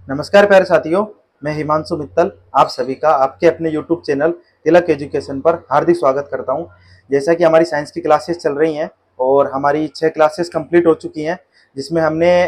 नमस्कार प्यारे साथियों, मैं हिमांशु मित्तल आप सभी का आपके अपने YouTube चैनल तिलक एजुकेशन पर हार्दिक स्वागत करता हूं। जैसा कि हमारी साइंस की क्लासेस चल रही हैं और हमारी 6 क्लासेस कंप्लीट हो चुकी हैं, जिसमें हमने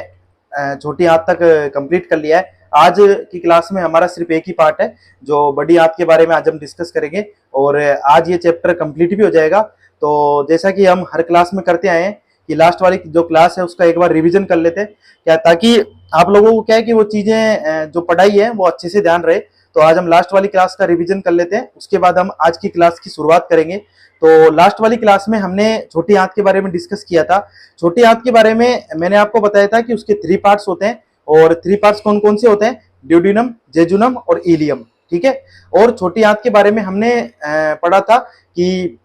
छोटी आंत तक कंप्लीट कर लिया है। आज की क्लास में हमारा सिर्फ एक ही पार्ट है, जो बड़ी आंत के बारे में आज हम डिस्कस करेंगे और आज ये चैप्टर कंप्लीट भी हो जाएगा। तो जैसा कि हम हर क्लास में करते आए हैं कि लास्ट वाली जो क्लास है उसका एक बार रिवीजन कर लेते हैं क्या, ताकि आप लोगों को क्या है कि वो चीजें जो पढ़ाई है वो अच्छे से ध्यान रहे। तो आज हम लास्ट वाली क्लास का रिवीजन कर लेते हैं, उसके बाद हम आज की क्लास की शुरुआत करेंगे। तो लास्ट वाली क्लास में हमने छोटी आंत के बारे में डिस्कस किया था। छोटी आंत के बारे में मैंने आपको बताया था कि उसके 3 पार्ट्स होते हैं और 3 पार्ट्स कौन कौन से होते हैं, ड्यूडिनम, जेजुनम और इलियम। ठीक है। और छोटी आंत के बारे में हमने पढ़ा था कि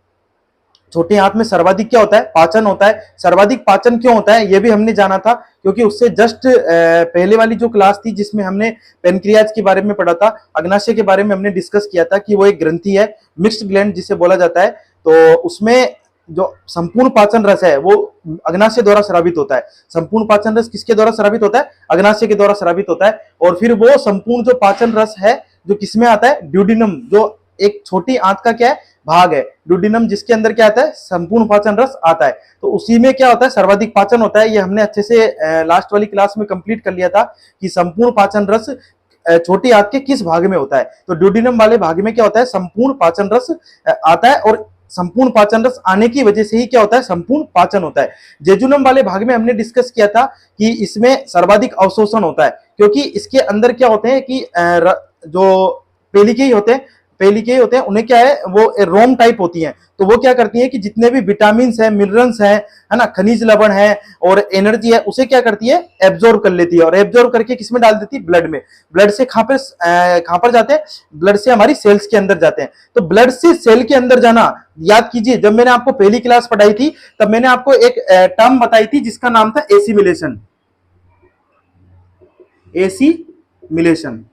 छोटी आंत में सर्वाधिक क्या होता है, पाचन होता है। सर्वाधिक पाचन क्यों होता है ये भी हमने जाना था, क्योंकि उससे जस्ट पहले वाली जो क्लास थी जिसमें हमने पेनक्रियाज के बारे में पढ़ा था, अग्नाशय के बारे में हमने डिस्कस किया था कि वो एक ग्रंथि है, मिक्स्ड ग्लैंड जिसे बोला जाता है। तो उसमें जो संपूर्ण पाचन रस है वो अग्नाशय द्वारा स्रावित होता है। संपूर्ण पाचन रस किसके द्वारा स्रावित होता है, अग्नाशय के द्वारा स्रावित होता है। और फिर वो संपूर्ण जो पाचन रस है जो किसमें आता है, ड्यूडिनम, जो एक छोटी आंत का क्या है, भाग है ड्यूडिनम, जिसके अंदर क्या आता है, संपूर्ण पाचन रस आता है। तो उसी में क्या होता है, सर्वाधिक पाचन होता है। ये हमने अच्छे से लास्ट वाली क्लास में कंप्लीट कर लिया था कि संपूर्ण पाचन रस छोटी आंत के किस भाग में होता है। तो ड्यूडिनम वाले भाग में क्या होता है, संपूर्ण पाचन रस आता है और संपूर्ण पाचन रस आने की वजह से ही क्या होता है, संपूर्ण पाचन होता है। जेजुनम वाले भाग में हमने डिस्कस किया था कि इसमें सर्वाधिक अवशोषण होता है, क्योंकि इसके अंदर क्या होते हैं कि जो पेलिके होते हैं, पेलिके होते हैं, उन्हें क्या है, वो रोम टाइप होती हैं। तो वो क्या करती है कि जितने भी विटामिन है, मिनरल्स है ना, खनिज लवण है और एनर्जी है, उसे क्या करती है, एब्जॉर्ब कर लेती है और एब्जॉर्ब करके किसमें डाल देती है, ब्लड में। ब्लड से कहां पर जाते हैं, ब्लड से हमारी सेल्स के अंदर जाते हैं। तो ब्लड से सेल के अंदर जाना, याद कीजिए जब मैंने आपको पहली क्लास पढ़ाई थी तब मैंने आपको एक टर्म बताई थी जिसका नाम था एसिमिलेशन। एसिमिलेशन,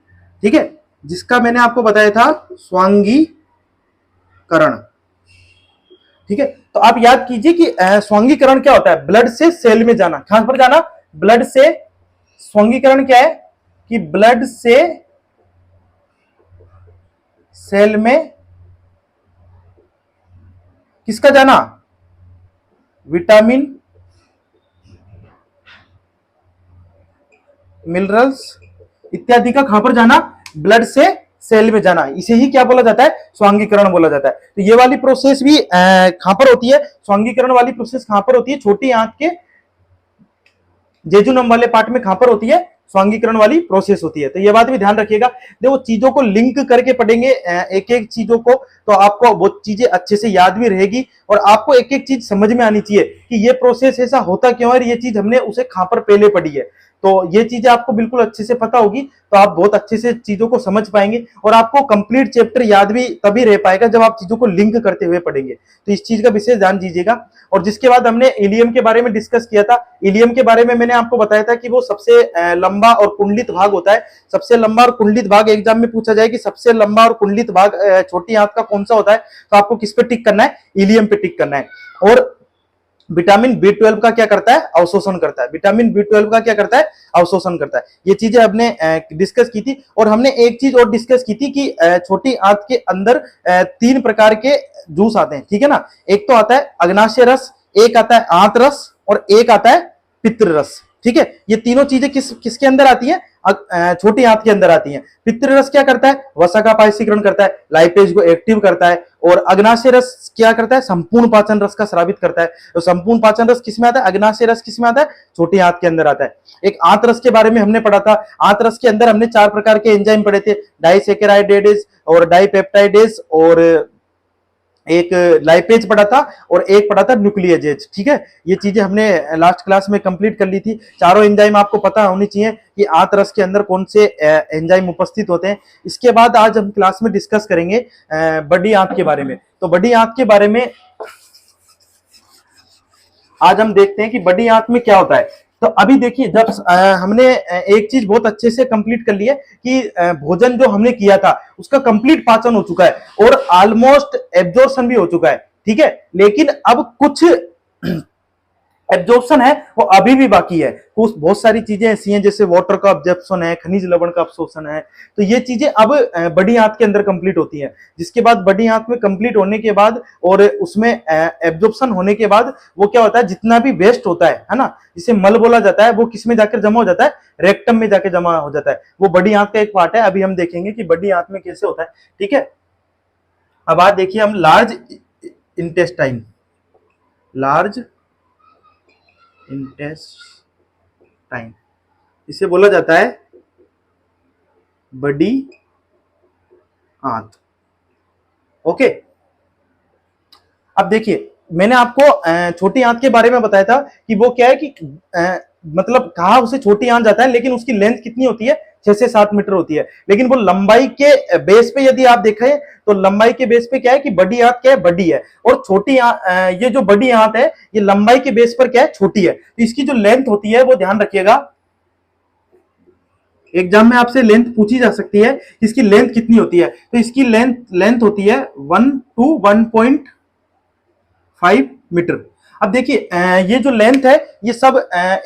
ठीक है, जिसका मैंने आपको बताया था स्वांगीकरण। ठीक है। तो आप याद कीजिए कि स्वांगीकरण क्या होता है, ब्लड से सेल में जाना। कहां पर जाना, ब्लड से। स्वांगीकरण क्या है कि ब्लड से सेल में किसका जाना, विटामिन, मिनरल्स इत्यादि का कहां पर जाना, ब्लड से सेल में जाना। इसे ही क्या बोला जाता है, स्वांगीकरण बोला जाता है। तो ये वाली प्रोसेस भी कहां पर होती है, स्वांगीकरण वाली प्रोसेस कहां पर होती है, छोटी आंत के जेजुनम वाले पार्ट में कहां पर होती है, स्वांगीकरण वाली प्रोसेस होती है। तो ये बात भी ध्यान रखिएगा। देखो चीजों को लिंक करके पढ़ेंगे, एक एक चीजों को, तो आपको वो चीजें अच्छे से याद भी रहेगी और आपको एक एक चीज समझ में आनी चाहिए कि ये प्रोसेस ऐसा होता क्यों है, ये चीज हमने उसे कहां पर पहले पढ़ी है। तो ये चीजें आपको बिल्कुल अच्छे से पता होगी तो आप बहुत अच्छे से चीजों को समझ पाएंगे और आपको कंप्लीट चैप्टर याद भी तभी रह पाएगा जब आप चीजों को लिंक करते हुए पढ़ेंगे। तो इस चीज का विशेष ध्यान दीजिएगा। और जिसके बाद हमने इलियम के बारे में डिस्कस किया था। इलियम के बारे में मैंने आपको बताया था कि वो सबसे लंबा और कुंडलित भाग होता है। सबसे लंबा और कुंडलित भाग, एग्जाम में पूछा जाए कि सबसे लंबा और कुंडलित भाग छोटी आंत का कौन सा होता है, तो आपको किस पे टिक करना है, इलियम पे टिक करना है। और विटामिन बी 12 का क्या करता है, अवशोषण करता है। विटामिन बी 12 का क्या करता है, अवशोषण करता है। ये चीजें हमने डिस्कस की थी। और हमने एक चीज और डिस्कस की थी कि छोटी आंत के अंदर 3 प्रकार के जूस आते हैं, ठीक है ना। एक तो आता है अग्नाशय रस, एक आता है आंत रस और एक आता है पित्र रस। ठीक है। ये तीनों चीजें किसके अंदर आती है, छोटी आंत के अंदर आती हैं। पित्र रस क्या करता है, वसा का पायसीकरण करता है, लाइपेज को एक्टिव करता है। और अग्नाशय रस क्या करता है, संपूर्ण पाचन रस का स्रावित करता है। तो संपूर्ण पाचन रस किसमें आता है, अग्नाशय रस किसमें आता है, छोटी आंत के अंदर आता है। एक आंत रस के बारे में हमने पढ़ा था। आंत रस के अंदर हमने 4 प्रकार के एंजाइम पढ़े थे, डाइसैकेराइडेज और डाइपेप्टाइडेज और एक लाइपेज पढ़ा था और एक पढ़ा था न्यूक्लियेजेज। ठीक है। ये चीजें हमने लास्ट क्लास में कंप्लीट कर ली थी। चारों एंजाइम आपको पता होनी चाहिए कि आंत रस के अंदर कौन से एंजाइम उपस्थित होते हैं। इसके बाद आज हम क्लास में डिस्कस करेंगे बड़ी आंत के बारे में। तो बड़ी आंत के बारे में आज हम देखते हैं कि बड़ी आंत में क्या होता है। तो अभी देखिए, जब हमने एक चीज बहुत अच्छे से कंप्लीट कर ली है कि भोजन जो हमने किया था उसका कंप्लीट पाचन हो चुका है और ऑलमोस्ट एब्जॉर्प्शन भी हो चुका है। ठीक है। लेकिन अब कुछ एब्जॉर्प्शन है वो अभी भी बाकी है। कुछ बहुत सारी चीजें ऐसी हैं जैसे वाटर का एब्जॉर्प्शन है, खनिज लवण का अब्जॉर्प्शन है, तो ये चीजें अब बड़ी आंत के अंदर कंप्लीट होती हैं। जिसके बाद बड़ी आंत में कंप्लीट होने के बाद और उसमें एब्जॉर्प्शन होने के बाद वो क्या होता है, जितना भी वेस्ट होता है ना, जिसे मल बोला जाता है, वो किस में जाकर जमा हो जाता है, रेक्टम में जाके जमा हो जाता है। वो बड़ी आंत का एक पार्ट है। अभी हम देखेंगे कि बड़ी आंत में कैसे होता है। ठीक है, अब आज देखिए हम लार्ज इंटेस्टाइन, लार्ज इंटेस्टाइन, इसे बोला जाता है बड़ी आंत। ओके, अब देखिए मैंने आपको छोटी आंत के बारे में बताया था कि वो क्या है कि मतलब कहा उसे छोटी आंत जाता है, लेकिन उसकी लेंथ कितनी होती है, 6 से 7 मीटर होती है। लेकिन वो लंबाई के बेस पे यदि आप देखें तो लंबाई के बेस पे क्या है कि बड़ी आंत क्या है, बड़ी है, और छोटी ये जो बड़ी आंत है ये लंबाई के बेस पर क्या है, छोटी है। तो इसकी जो लेंथ होती है वो ध्यान रखिएगा, एग्जाम में आपसे लेंथ पूछी जा सकती है, इसकी लेंथ कितनी होती है। तो इसकी लेंथ लेंथ होती है 1 to 1.5 मीटर। अब देखिए ये जो लेंथ है ये सब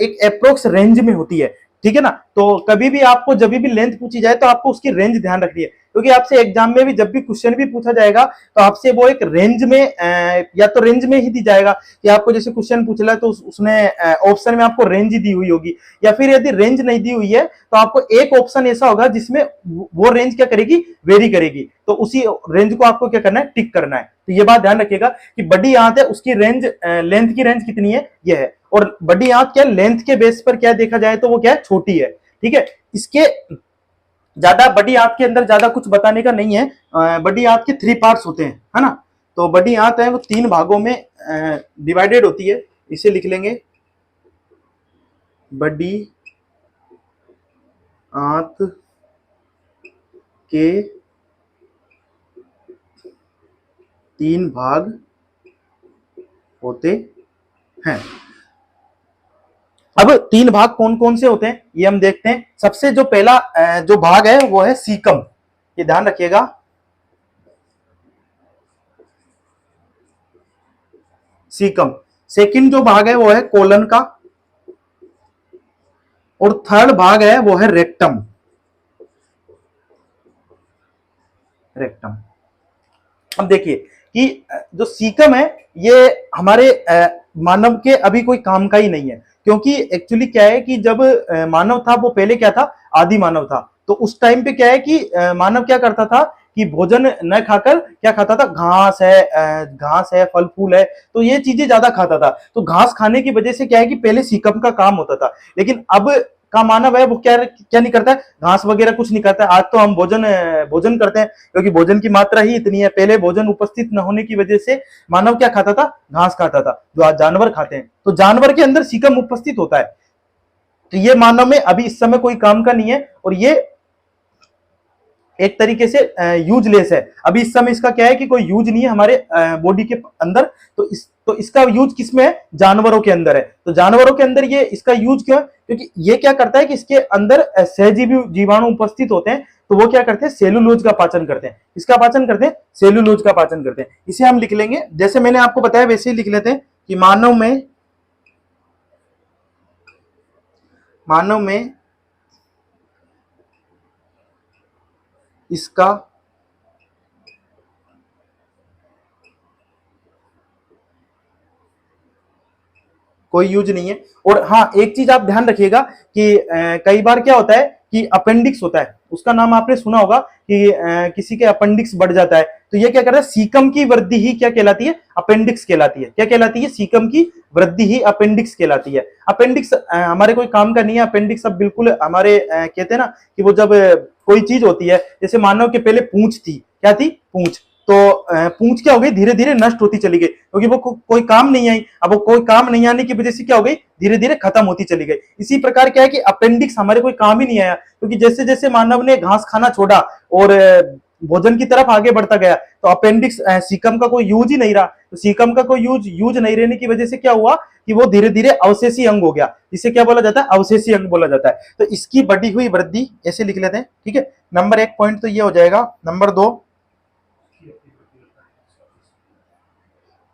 एक अप्रोक्स रेंज में होती है। ठीक है ना, तो कभी भी आपको जब भी लेंथ पूछी जाए तो आपको उसकी रेंज ध्यान रखनी है, क्योंकि आपसे एग्जाम में भी जब भी क्वेश्चन भी पूछा जाएगा तो आपसे वो एक रेंज में या तो रेंज में ही दी जाएगा कि आपको जैसे क्वेश्चन पूछ रहा है तो उसने ऑप्शन में आपको रेंज दी हुई होगी, या फिर यदि रेंज नहीं दी हुई है तो आपको एक ऑप्शन ऐसा होगा जिसमें वो रेंज क्या करेगी, वेरी करेगी। तो उसी रेंज को आपको क्या करना है, टिक करना है। तो ये बात ध्यान रखिएगा कि बड़ी आंत है उसकी रेंज, लेंथ की रेंज कितनी है, ये है। और बड़ी आंत क्या लेंथ के बेस पर क्या देखा जाए तो वो क्या है, छोटी है। ठीक है, इसके ज्यादा बड़ी आंत के अंदर ज्यादा कुछ बताने का नहीं है। बड़ी आंत के 3 पार्ट्स होते हैं, है ना। तो बड़ी आंत है वो 3 भागों में डिवाइडेड होती है। इसे लिख लेंगे बड़ी आंत के 3 भाग होते हैं। अब 3 भाग कौन कौन से होते हैं ये हम देखते हैं। सबसे जो पहला जो भाग है वो है सीकम, ये ध्यान रखिएगा। सीकम। सेकंड जो भाग है वो है कोलन का, और थर्ड भाग है वो है रेक्टम। रेक्टम। अब देखिए कि जो सीकम है ये हमारे मानव के अभी कोई काम का ही नहीं है, क्योंकि एक्चुअली क्या है कि जब मानव था वो पहले क्या था, आदि मानव था। तो उस टाइम पे क्या है कि मानव क्या करता था कि भोजन न खाकर क्या खाता था, घास है, घास है, फल फूल है, तो ये चीजें ज्यादा खाता था। तो घास खाने की वजह से क्या है कि पहले सीकम का काम होता था। लेकिन अब का मानव है वो क्या क्या नहीं करता है, घास वगैरह कुछ नहीं करता है। आज तो हम भोजन करते हैं, क्योंकि भोजन की मात्रा ही इतनी है। पहले भोजन उपस्थित न होने की वजह से मानव क्या खाता था, घास खाता था, जो आज जानवर खाते हैं। तो जानवर के अंदर सीकम उपस्थित होता है। तो ये मानव में अभी इस समय कोई काम का नहीं है, और ये एक तरीके से यूजलेस है। अभी इस समय इसका क्या है कि कोई यूज नहीं है हमारे बॉडी के अंदर। तो इसका यूज किसमें है, जानवरों के अंदर है। तो जानवरों के अंदर ये इसका यूज क्यों है, क्योंकि ये क्या करता है कि इसके अंदर सहजीवी जीवाणु उपस्थित होते हैं। तो वो क्या करते हैं, सेलुलोज का पाचन करते हैं। इसका पाचन करते हैं, सेलुलोज का पाचन करते हैं। इसे हम लिख लेंगे, जैसे मैंने आपको बताया वैसे ही लिख लेते हैं कि मानव में इसका कोई यूज नहीं है। और हाँ, एक चीज आप ध्यान रखिएगा कि कई बार क्या होता है कि अपेंडिक्स होता है, उसका नाम आपने सुना होगा कि किसी के अपेंडिक्स बढ़ जाता है। तो ये क्या कर रहा है, सीकम की वृद्धि ही क्या कहलाती है, अपेंडिक्स कहलाती है। क्या कहलाती है, सीकम की वृद्धि ही अपेंडिक्स कहलाती है। अपेंडिक्स हमारे कोई काम का नहीं है। अपेंडिक्स अब बिल्कुल हमारे कहते हैं ना कि वो जब कोई चीज होती है, जैसे मानव के पहले पूंछ थी, क्या थी, पूंछ। तो पूंछ क्या हो गई, धीरे धीरे नष्ट होती चली गई, क्योंकि वो कोई काम नहीं आई। अब वो कोई काम नहीं आने की वजह से क्या हो गई, धीरे धीरे खत्म होती चली गई। इसी प्रकार क्या है कि अपेंडिक्स हमारे कोई काम ही नहीं आया, क्योंकि जैसे जैसे मानव ने घास खाना छोड़ा और भोजन की तरफ आगे बढ़ता गया, तो अपेंडिक्स सीकम का कोई यूज ही नहीं रहा। तो सीकम का कोई यूज नहीं रहने की वजह से क्या हुआ कि वो धीरे धीरे अवशेषी अंग हो गया। इसे क्या बोला जाता है, अवशेषी अंग बोला जाता है। तो इसकी बढ़ी हुई वृद्धि ऐसे लिख लेते हैं। ठीक है, नंबर 1 पॉइंट तो ये हो जाएगा। नंबर 2,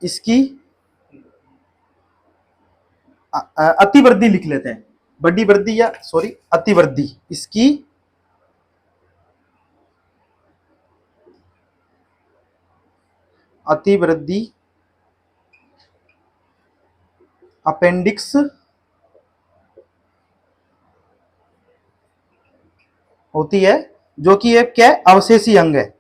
इसकी अतिवृद्धि लिख लेते हैं, बड़ी वृद्धि या सॉरी अतिवृद्धि, इसकी अतिवृद्धि अपेंडिक्स होती है, जो कि एक क्या है, अवशेषी अंग है।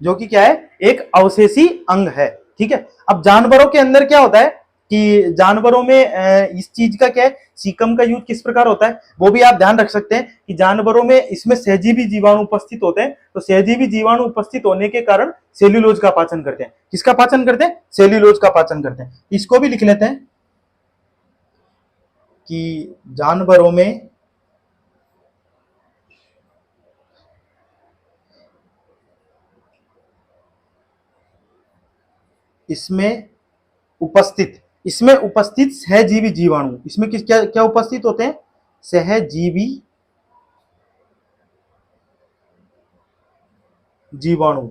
जो कि क्या है, एक अवशेषी अंग है। ठीक है, अब जानवरों के अंदर क्या होता है कि जानवरों में इस चीज का क्या है, सीकम का यूज किस प्रकार होता है, वो भी आप ध्यान रख सकते हैं कि जानवरों में इसमें सहजीवी जीवाणु उपस्थित होते हैं। तो सहजीवी जीवाणु उपस्थित होने के कारण सेल्यूलोज का पाचन करते हैं। किसका पाचन करते हैं, सेल्यूलोज का पाचन करते हैं। इसको भी लिख लेते हैं कि जानवरों में इसमें इसमें उपस्थित सहजीवी जीवाणु, इसमें किस क्या क्या उपस्थित होते हैं, सहजीवी जीवाणु,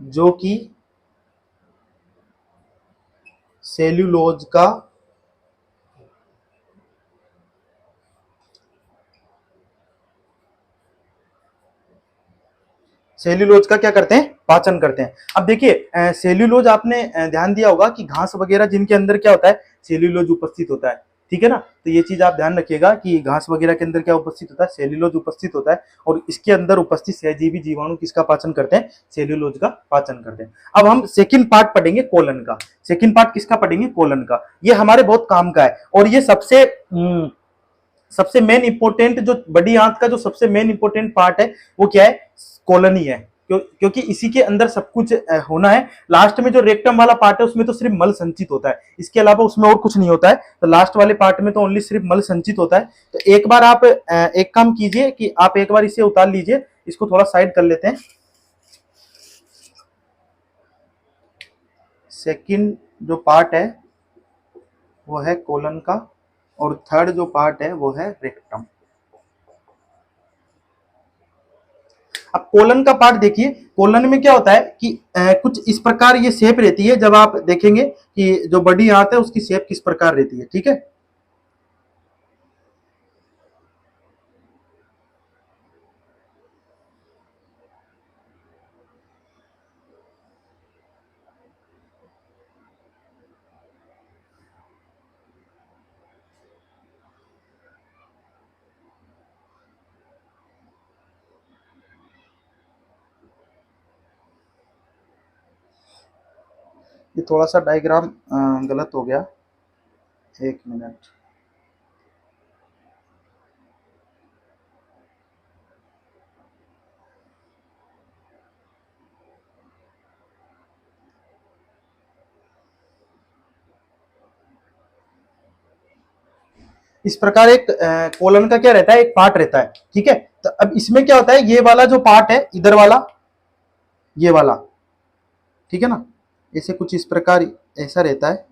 जो कि सेल्यूलोज का सेल्यूलोज का क्या करते हैं, पाचन करते हैं। अब देखिए सेल्यूलोज आपने ध्यान दिया होगा कि घास वगैरह जिनके अंदर क्या होता है, सेल्यूलोज उपस्थित होता है। ठीक है ना, तो ये चीज आप ध्यान रखिएगा कि घास वगैरह के अंदर क्या उपस्थित होता है, सेल्यूलोज उपस्थित होता है। और इसके अंदर उपस्थित सहजीवी जीवाणु किसका पाचन करते हैं, सेल्यूलोज का पाचन करते हैं। अब हम सेकंड पार्ट पढ़ेंगे कोलन का। सेकंड पार्ट किसका पढ़ेंगे, कोलन का। ये हमारे बहुत काम का है और ये सबसे मेन इंपोर्टेंट, जो बड़ी आंत का जो सबसे मेन इंपोर्टेंट पार्ट है वो क्या है, कॉलोनी है। क्योंकि इसी के अंदर सब कुछ होना है। लास्ट में जो रेक्टम वाला पार्ट है उसमें तो सिर्फ मल संचित होता है, इसके अलावा उसमें और कुछ नहीं होता है। तो लास्ट वाले पार्ट में तो ओनली सिर्फ मल संचित होता है। तो एक बार आप एक काम कीजिए कि आप एक बार इसे उतार लीजिए, इसको थोड़ा साइड कर लेते हैं। सेकंड जो पार्ट है वो है कोलन का और थर्ड जो पार्ट है वो है रेक्टम। अब कोलन का पार्ट देखिए, कोलन में क्या होता है कि कुछ इस प्रकार ये शेप रहती है। जब आप देखेंगे कि जो बड़ी आंत है उसकी शेप किस प्रकार रहती है। ठीक है, ये थोड़ा सा डायग्राम गलत हो गया, एक मिनट। इस प्रकार एक कोलन का क्या रहता है, एक पार्ट रहता है। ठीक है, तो अब इसमें क्या होता है, ये वाला जो पार्ट है इधर वाला, ये वाला, ठीक है ना, ऐसे कुछ इस प्रकार ऐसा रहता है।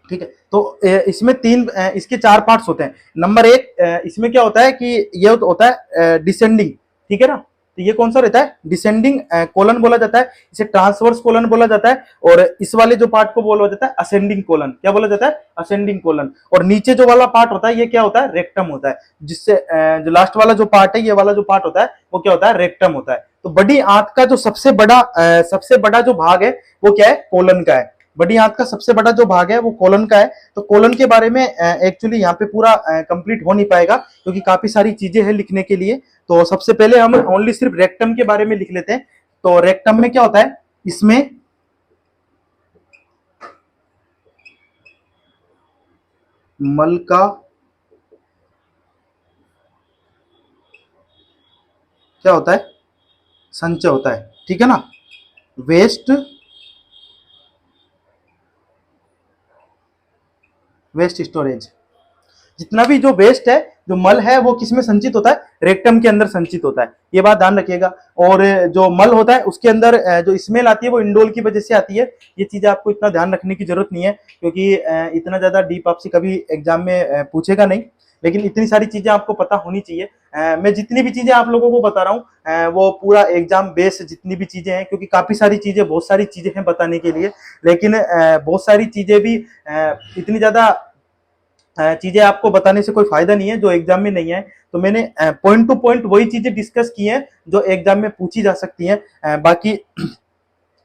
ठीक है, तो इसमें इसके चार पार्ट्स होते हैं। नंबर एक, इसमें क्या होता है कि ये होता है डिसेंडिंग। ठीक है ना, तो ये कौन सा रहता है, डिसेंडिंग कोलन बोला जाता है, इसे ट्रांसवर्स कोलन बोला जाता है। और इस वाले जो पार्ट को बोला जाता है असेंडिंग कोलन। क्या बोला जाता है, असेंडिंग कोलन। और नीचे जो वाला पार्ट होता है ये क्या होता है, रेक्टम होता है। जिससे जो लास्ट वाला जो पार्ट है, ये वाला जो पार्ट होता है वो क्या होता है, रेक्टम होता है। तो बड़ी आंत का जो सबसे बड़ा जो भाग है वो क्या है, कोलन का है। बड़ी आंत का सबसे बड़ा जो भाग है वो कोलन का है। तो कोलन के बारे में एक्चुअली यहाँ पे पूरा कंप्लीट हो नहीं पाएगा क्योंकि काफी सारी चीजें हैं लिखने के लिए। तो सबसे पहले हम ओनली सिर्फ रेक्टम के बारे में लिख लेते हैं। तो रेक्टम में क्या होता है, इसमें मल का क्या होता है, संचय होता है। ठीक है ना, वेस्ट वेस्ट स्टोरेज। जितना भी जो वेस्ट है जो मल है वो किस में संचित होता है, रेक्टम के अंदर संचित होता है, ये बात ध्यान रखिएगा। और जो मल होता है उसके अंदर जो स्मेल आती है वो इंडोल की वजह से आती है। ये चीजें आपको इतना ध्यान रखने की जरूरत नहीं है, क्योंकि इतना ज्यादा डीप आपसे कभी एग्जाम में पूछेगा नहीं, लेकिन इतनी सारी चीजें आपको पता होनी चाहिए। मैं जितनी भी चीजें आप लोगों को बता रहा हूँ वो पूरा एग्जाम बेस जितनी भी चीजें हैं, क्योंकि काफी सारी चीजें, बहुत सारी चीजें हैं बताने के लिए, लेकिन बहुत सारी चीजें भी इतनी ज्यादा चीजें आपको बताने से कोई फायदा नहीं है जो एग्जाम में नहीं है। तो मैंने पॉइंट टू पॉइंट वही चीजें डिस्कस की हैं जो एग्जाम में पूछी जा सकती हैं। बाकी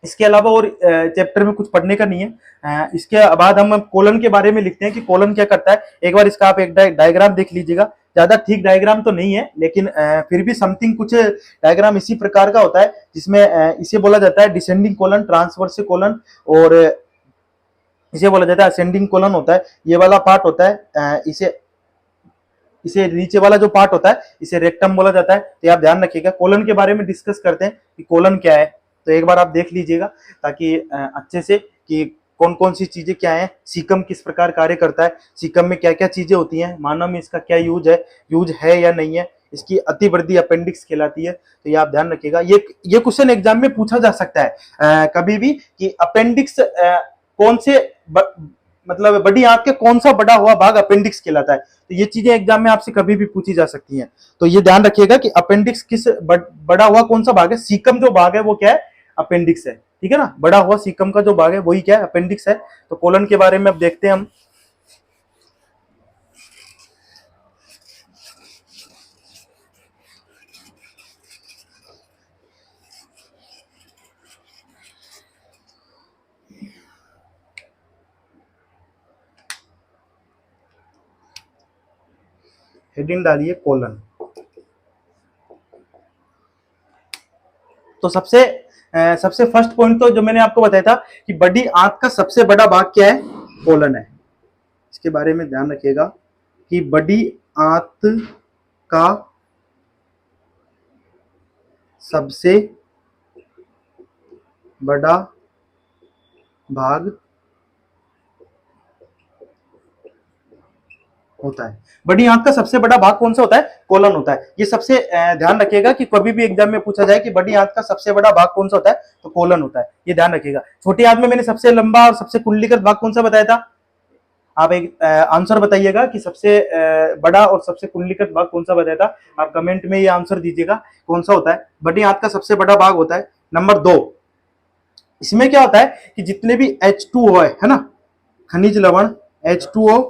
इसके अलावा और चैप्टर में कुछ पढ़ने का नहीं है। इसके बाद हम कोलन के बारे में लिखते हैं कि कोलन क्या करता है। एक बार इसका आप एक डायग्राम देख लीजिएगा, ज्यादा ठीक डायग्राम तो नहीं है, लेकिन फिर भी समथिंग कुछ डायग्राम इसी प्रकार का होता है, जिसमें इसे बोला जाता है डिसेंडिंग कोलन, ट्रांसवर्स कोलन, और इसे बोला जाता है असेंडिंग कोलन होता है। ये वाला पार्ट होता है, इसे नीचे वाला जो पार्ट होता है इसे रेक्टम बोला जाता है। तो आप ध्यान रखिएगा, कोलन के बारे में डिस्कस करते हैं कि कोलन क्या है। तो एक बार आप देख लीजिएगा ताकि अच्छे से कि कौन कौन सी चीजें क्या है, सीकम किस प्रकार कार्य करता है, सीकम में क्या क्या चीजें होती हैं, मानव में इसका क्या यूज है या नहीं है, इसकी अतिवृद्धि अपेंडिक्स कहलाती है। तो ये आप ध्यान रखिएगा, ये क्वेश्चन एग्जाम में पूछा जा सकता है कभी भी कि अपेंडिक्स कौन से मतलब बड़ी आंत के कौन सा बड़ा हुआ भाग अपेंडिक्स कहलाता है। तो ये चीजें एग्जाम में आपसे कभी भी पूछी जा सकती हैं। तो ये ध्यान रखिएगा कि अपेंडिक्स किस बड़ा हुआ कौन सा भाग है, सीकम जो भाग है वो क्या है, अपेंडिक्स है। ठीक है ना, बड़ा हुआ सीकम का जो भाग है वही क्या है, अपेंडिक्स है। तो कोलन के बारे में अब देखते हैं हम। हेडिंग डालिए कोलन। तो सबसे फर्स्ट पॉइंट तो जो मैंने आपको बताया था कि बड़ी आंत का सबसे बड़ा भाग क्या है, कोलन है। इसके बारे में ध्यान रखिएगा कि बड़ी आंत का सबसे बड़ा भाग होता है। बड़ी आंत का सबसे बड़ा भाग कौन सा होता है, कोलन होता है। ये सबसे ध्यान रखिएगा कि कभी भी एग्जाम में पूछा जाए कि बड़ी आंत का सबसे बड़ा भाग कौन सा होता है, तो कोलन होता है। ये ध्यान रखिएगा। छोटी आंत में मैंने सबसे लंबा और सबसे कुंडलीकृत भाग कौन सा बताया था, आप एक आंसर बताइएगा कि सबसे बड़ा और सबसे कुंडलीकृत भाग कौन सा बताया था। आप कमेंट में ये आंसर दीजिएगा कौन सा होता है। बड़ी आंत का सबसे बड़ा भाग होता है नंबर 2। इसमें क्या होता है कि जितने भी H2O है ना, खनिज लवण H2O,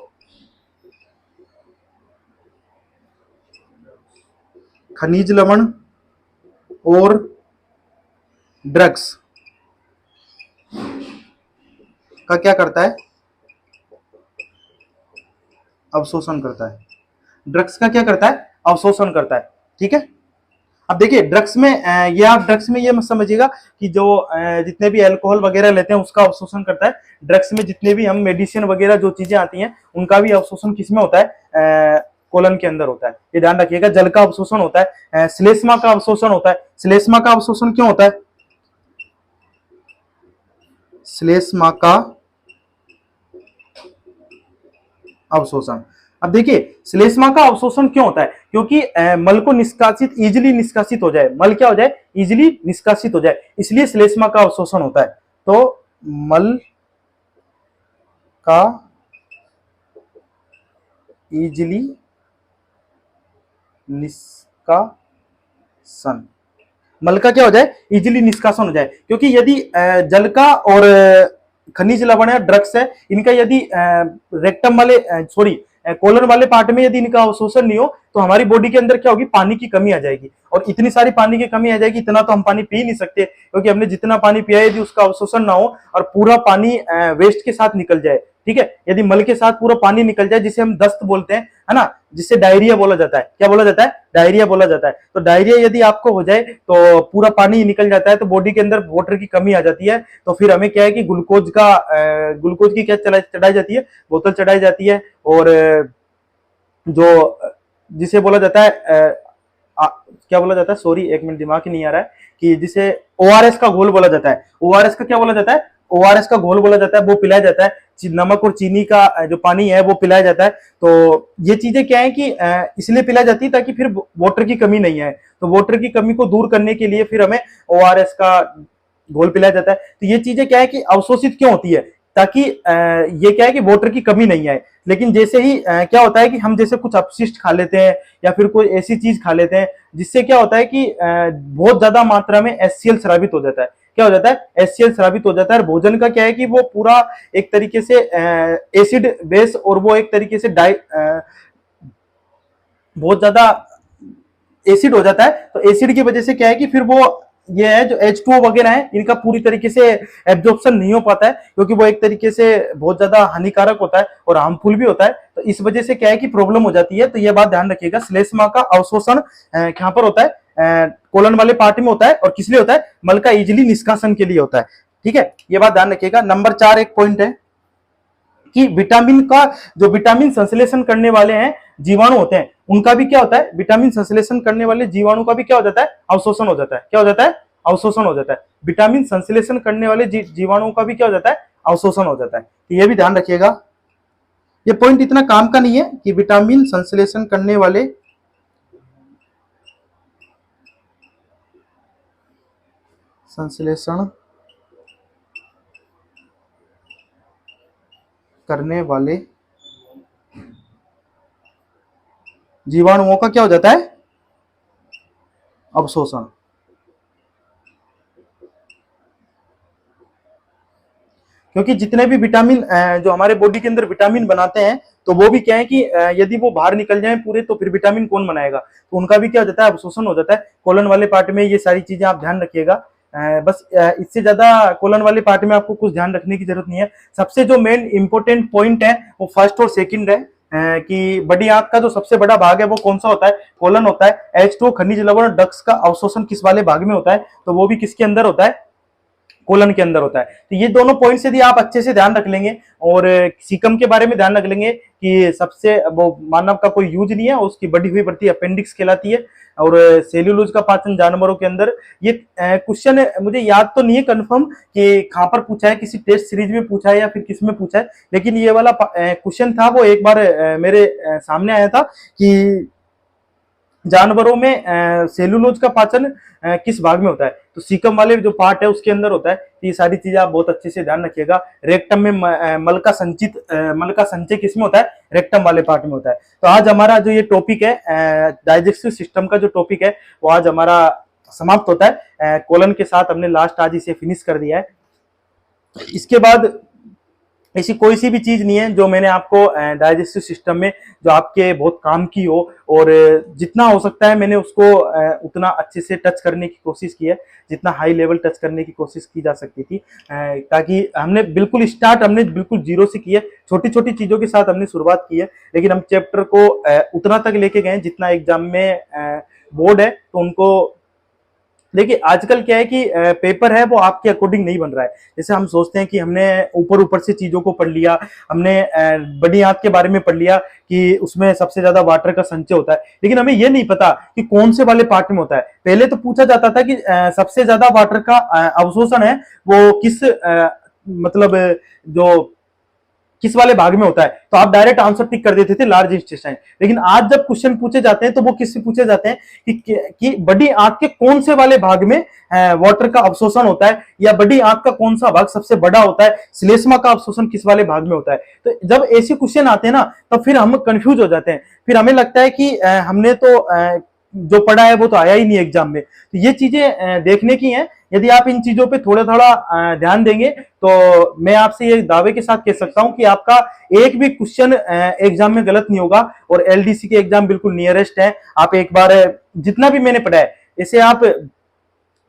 खनिज लवण और ड्रग्स का क्या करता है, अवशोषण करता है। ड्रग्स का क्या करता है, अवशोषण करता है। ठीक है, अब देखिए ड्रग्स में ये आप ड्रग्स में ये मत समझिएगा कि जो जितने भी अल्कोहल वगैरह लेते हैं उसका अवशोषण करता है। ड्रग्स में जितने भी हम मेडिसिन वगैरह जो चीजें आती हैं उनका भी अवशोषण किसमें होता है, कोलन के अंदर होता है। ये ध्यान रखिएगा। जल का अवशोषण होता है, श्लेष्मा का अवशोषण होता है। श्लेष्मा का अवशोषण क्यों होता है, श्लेष्मा का अवशोषण। अब देखिए श्लेष्मा का अवशोषण क्यों होता है, क्योंकि मल को निष्कासित इजिली निष्कासित हो जाए, मल क्या हो जाए, इजिली निष्कासित हो जाए, इसलिए श्लेष्मा का अवशोषण होता है। तो मल का इजिली निष्कासन, मल का क्या हो जाए, इजिली निष्कासन हो जाए। क्योंकि यदि जल का और खनिज लवण है, ड्रग्स है, इनका यदि रेक्टम वाले कोलन वाले पार्ट में यदि इनका अवशोषण नहीं हो तो हमारी बॉडी के अंदर क्या होगी, पानी की कमी आ जाएगी। और इतनी सारी पानी की कमी आ जाएगी, इतना तो हम पानी पी नहीं सकते, क्योंकि हमने जितना पानी पिया यदि उसका अवशोषण ना हो और पूरा पानी वेस्ट के साथ निकल जाए, ठीक है, यदि मल के साथ पूरा पानी निकल जाए, जिसे हम दस्त बोलते हैं, है ना, जिससे डायरिया बोला जाता है। क्या बोला जाता है, डायरिया बोला जाता है। तो डायरिया यदि आपको हो जाए तो पूरा पानी निकल जाता है, तो बॉडी के अंदर वाटर की कमी आ जाती है। तो फिर हमें क्या है कि ग्लूकोज की क्या चढ़ाई जाती है, बोतल चढ़ाई जाती है। और जो जिसे बोला जाता है क्या बोला जाता है, सॉरी एक मिनट दिमाग ही नहीं आ रहा है, कि जिसे ओआरएस का घोल बोला जाता है। ओआरएस का क्या बोला जाता है, ओआरएस का घोल बोला जाता है, वो पिलाया जाता है। नमक और चीनी का जो पानी है वो पिलाया जाता है। तो ये चीजें क्या है कि इसलिए पिलाई जाती है ताकि फिर वाटर की कमी नहीं आए। तो वाटर की कमी को दूर करने के लिए फिर हमें ओआरएस का घोल पिलाया जाता है। तो ये चीजें क्या है कि अवशोषित क्यों होती है, ताकि ये क्या है कि वाटर की कमी नहीं आए। लेकिन जैसे ही क्या होता है कि हम जैसे कुछ अपशिष्ट खा लेते हैं या फिर कोई ऐसी चीज खा लेते हैं जिससे क्या होता है कि बहुत ज्यादा मात्रा में HCl स्रावित हो जाता है। क्या हो जाता है, HCl स्रावित हो जाता है। और भोजन का क्या है कि वो पूरा एक तरीके से एसिड बेस और वो एक तरीके से बहुत ज्यादा एसिड हो जाता है। तो एसिड की वजह से क्या है कि फिर वो ये है जो H2O वगैरह है इनका पूरी तरीके से एब्जॉर्प्शन नहीं हो पाता है, क्योंकि वो एक तरीके से बहुत ज्यादा हानिकारक होता है और हार्मफुल भी होता है। तो इस वजह से क्या है कि प्रॉब्लम हो जाती है। तो ये बात ध्यान रखिएगा, श्लेष्मा का अवशोषण कहां पर होता है, कोलन वाले पार्ट में होता है। और किस लिए होता है, मल का इजिली निष्कासन के लिए होता है। ठीक है, ये बात ध्यान रखिएगा। नंबर 4 एक पॉइंट है कि विटामिन का जो विटामिन संश्लेषण करने वाले हैं जीवाणु होते हैं उनका भी क्या होता है, विटामिन संश्लेषण करने वाले जीवाणु का भी क्या हो जाता है, अवशोषण हो जाता है। क्या हो जाता है, अवशोषण हो जाता है। विटामिन संश्लेषण करने वाले जीवाणुओं का भी क्या हो जाता है, अवशोषण हो जाता है। तो ये भी ध्यान रखिएगा, ये पॉइंट इतना काम का नहीं है कि विटामिन संश्लेषण करने वाले संश्लेषण करने वाले जीवाणुओं का क्या हो जाता है, अवशोषण। क्योंकि जितने भी विटामिन जो हमारे बॉडी के अंदर विटामिन बनाते हैं तो वो भी क्या है कि यदि वो बाहर निकल जाए पूरे तो फिर विटामिन कौन बनाएगा, तो उनका भी क्या हो जाता है, अवशोषण हो जाता है। कोलन वाले पार्ट में ये सारी चीजें आप ध्यान रखिएगा। बस इससे ज्यादा कोलन वाले पार्ट में आपको कुछ ध्यान रखने की जरूरत नहीं है। सबसे जो मेन इंपॉर्टेंट पॉइंट है वो फर्स्ट और सेकंड है कि बड़ी आंत का जो सबसे बड़ा भाग है वो कौन सा होता है, कोलन होता है। H2 खनिज लवण डक्स का अवशोषण किस वाले भाग में होता है, तो वो भी किसके अंदर होता है, कोलन के अंदर होता है। तो ये दोनों पॉइंट्स यदि आप अच्छे से ध्यान रख लेंगे और सीकम के बारे में ध्यान रख लेंगे कि सबसे वो मानव का कोई यूज नहीं है, उसकी बढ़ी हुई बढ़ती अपेंडिक्स कहलाती है। और सेल्यूलोज का पाचन जानवरों के अंदर, ये क्वेश्चन मुझे याद तो नहीं है कंफर्म कि कहां पर पूछा है, किसी टेस्ट सीरीज में पूछा है या फिर किस में पूछा है, लेकिन ये वाला क्वेश्चन था वो एक बार मेरे सामने आया था कि जानवरों में सेलुलोज का पाचन किस भाग में होता है, तो सीकम वाले जो पार्ट है उसके अंदर होता है। तो ये सारी चीजें आप बहुत अच्छे से ध्यान रखिएगा। रेक्टम में मल का संचय किस में होता है, रेक्टम वाले पार्ट में होता है। तो आज हमारा जो ये टॉपिक है डाइजेस्टिव सिस्टम का जो टॉपिक है वो आज हमारा समाप्त होता है। कोलन के साथ हमने लास्ट आज इसे फिनिश कर दिया है। इसके बाद ऐसी कोई सी भी चीज नहीं है जो मैंने आपको डाइजेस्टिव सिस्टम में जो आपके बहुत काम की हो, और जितना हो सकता है मैंने उसको उतना अच्छे से टच करने की कोशिश की है, जितना हाई लेवल टच करने की कोशिश की जा सकती थी। ताकि हमने बिल्कुल जीरो से की है, छोटी छोटी चीजों के साथ हमने शुरुआत की है, लेकिन हम चैप्टर को उतना तक लेके गए जितना एग्जाम में बोर्ड है तो उनको। देखिए आजकल क्या है कि पेपर है वो आपके अकॉर्डिंग नहीं बन रहा है। जैसे हम सोचते हैं कि हमने ऊपर ऊपर से चीजों को पढ़ लिया, हमने बड़ी आंत के बारे में पढ़ लिया कि उसमें सबसे ज्यादा वाटर का संचय होता है, लेकिन हमें ये नहीं पता कि कौन से वाले पार्ट में होता है। पहले तो पूछा जाता था कि सबसे ज्यादा वाटर का अवशोषण है वो किस मतलब जो किस वाले भाग में होता है, तो आप डायरेक्ट आंसर टिक कर देते थे लार्ज इंटेस्टाइन। लेकिन आज जब क्वेश्चन पूछे जाते हैं तो वो किससे पूछे जाते हैं कि बड़ी आंत के कौन से वाले भाग में वाटर का अवशोषण होता है, या बड़ी आंत का कौन सा भाग सबसे बड़ा होता है, श्लेष्मा का अवशोषण किस वाले भाग में होता है। तो जब ऐसे क्वेश्चन आते हैं ना तो फिर हम कंफ्यूज हो जाते हैं, फिर हमें लगता है कि हमने तो जो पढ़ा है वो तो आया ही नहीं एग्जाम में। तो ये चीजें देखने की हैं। यदि आप इन चीजों पे थोड़ा थोड़ा ध्यान देंगे तो मैं आपसे ये दावे के साथ कह सकता हूं कि आपका एक भी क्वेश्चन एग्जाम में गलत नहीं होगा, और एलडीसी के एग्जाम बिल्कुल नियरेस्ट है। आप एक बार जितना भी मैंने पढ़ा है इसे आप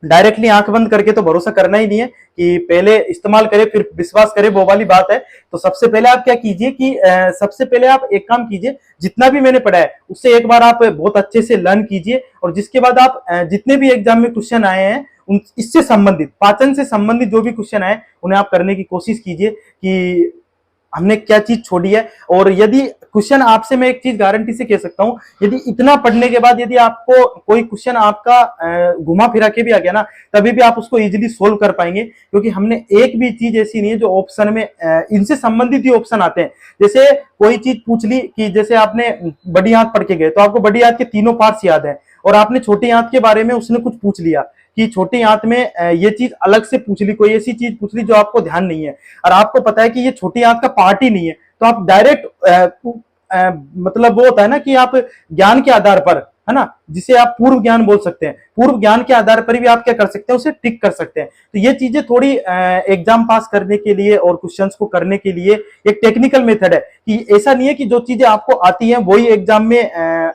डायरेक्टली आंख बंद करके तो भरोसा करना ही नहीं है कि पहले इस्तेमाल करें फिर विश्वास करें, वो वाली बात है। तो सबसे पहले आप क्या कीजिए कि सबसे पहले आप एक काम कीजिए, जितना भी मैंने पढ़ा है उससे एक बार आप बहुत अच्छे से लर्न कीजिए, और जिसके बाद आप जितने भी एग्जाम में क्वेश्चन आए हैं इससे संबंधित, पाचन से संबंधित जो भी क्वेश्चन आए उन्हें आप करने की कोशिश कीजिए कि हमने क्या चीज छोड़ी है। और यदि क्वेश्चन आपसे, मैं एक चीज गारंटी से कह सकता हूं, यदि इतना पढ़ने के बाद यदि आपको कोई क्वेश्चन आपका घुमा फिरा के भी आ गया ना, तभी भी आप उसको इजीली सोल्व कर पाएंगे, क्योंकि हमने एक भी चीज ऐसी नहीं है जो ऑप्शन में इनसे संबंधित ही ऑप्शन आते हैं। जैसे कोई चीज पूछ ली कि जैसे आपने बड़ी आंत पढ़ के गए तो आपको बड़ी आंत के तीनों पार्ट्स याद है, और आपने छोटी आंत के बारे में उसने कुछ पूछ लिया कि छोटी आंत में ये चीज अलग से पूछ ली, कोई ऐसी चीज पूछ ली जो आपको ध्यान नहीं है, और आपको पता है कि ये छोटी आंत का पार्ट ही नहीं है, तो आप डायरेक्ट मतलब वो होता है ना कि आप ज्ञान के आधार पर, है ना, जिसे आप पूर्व ज्ञान बोल सकते हैं, पूर्व ज्ञान के आधार पर भी आप क्या कर सकते हैं, उसे टिक कर सकते हैं। तो ये चीजें थोड़ी एग्जाम पास करने के लिए और क्वेश्चंस को करने के लिए एक टेक्निकल मेथड है, कि ऐसा नहीं है कि जो चीजें आपको आती हैं वही एग्जाम में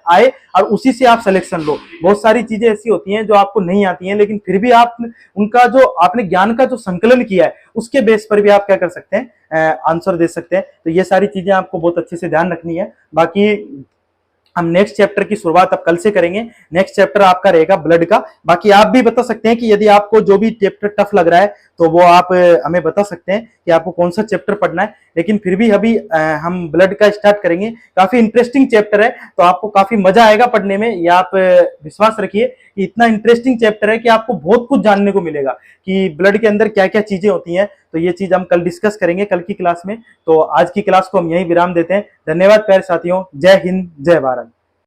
आए और उसी से आप सिलेक्शन लो। बहुत सारी चीजें ऐसी होती हैं जो आपको नहीं आती हैं, लेकिन फिर भी आप उनका जो आपने ज्ञान का जो संकलन किया है उसके बेस पर भी आप क्या कर सकते हैं, आंसर दे सकते हैं। तो ये सारी चीजें आपको बहुत अच्छे से ध्यान रखनी है। बाकी हम नेक्स्ट चैप्टर की शुरुआत अब कल से करेंगे। नेक्स्ट चैप्टर आपका रहेगा ब्लड का। बाकी आप भी बता सकते हैं कि यदि आपको जो भी चैप्टर टफ लग रहा है तो वो आप हमें बता सकते हैं कि आपको कौन सा चैप्टर पढ़ना है। लेकिन फिर भी अभी हम ब्लड का स्टार्ट करेंगे। काफी इंटरेस्टिंग चैप्टर है, तो आपको काफी मजा आएगा पढ़ने में। ये आप विश्वास रखिए कि इतना इंटरेस्टिंग चैप्टर है कि आपको बहुत कुछ जानने को मिलेगा कि ब्लड के अंदर क्या क्या चीजें होती हैं। तो ये चीज हम कल डिस्कस करेंगे कल की क्लास में। तो आज की क्लास को हम यहीं विराम देते हैं। धन्यवाद प्यारे साथियों। जय हिंद, जय भारत।